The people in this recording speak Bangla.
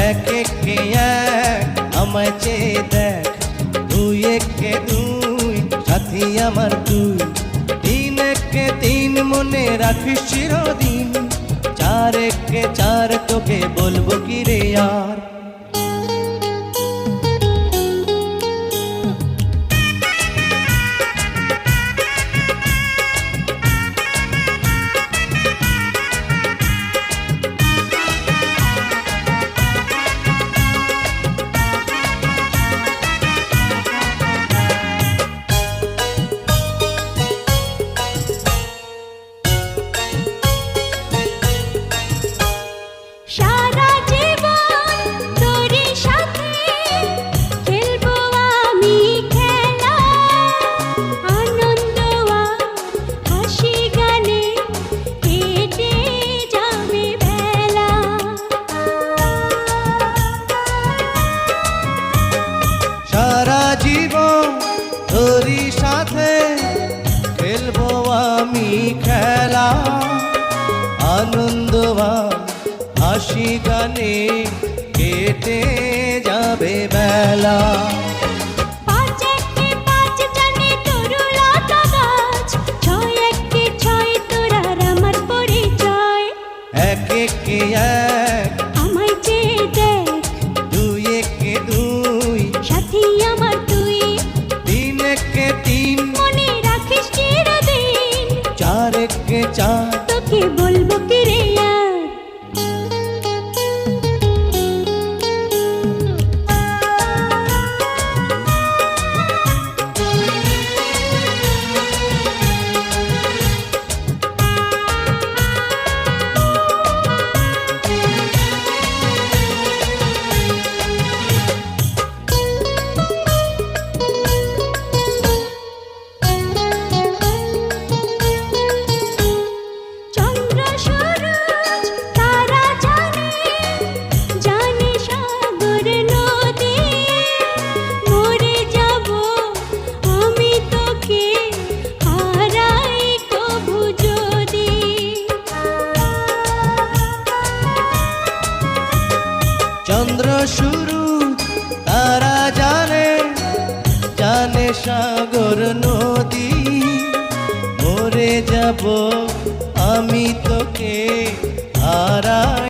এক একে এক আমায় চেয়ে দেখ, দুই একে দুই সাথী আমার তুই, তিন একে তিন মনে রাখিস চিরদিন, চার একে চার তোকে বলবো কি রে আর। সারা জীবন তোরই সাথে খেলবো আমি খেলা, আনন্দ আর হাসি গানে কেটে যাবে বেলা। সারা জীবন তোরই সাথে খেলবো আমি খেলা, আনন্দ আর হাসি গানে কেটে যাবে বেলা। পাঁচ একে পাঁচ জানে তরুলতা গাছ, ছয় একে ছয় তোর আর আমার পরিচয়। এক একে এক আমায় চেয়ে দেখ, দুই একে দুই সাথী আমার তুই, তিন একে তিন মনে রাখিস চিরদিন, চার একে চার তোকে বলবো কি রে আর। চন্দ্র সূরজ তারা জানে, জানে সাগর নদী, মরে যাব আমি তোকে হারাই কভু যদি। চন্দ্র শুরু তারা জানে, জানে সাগর নদী, মরে যাব আমি তোকে হারাই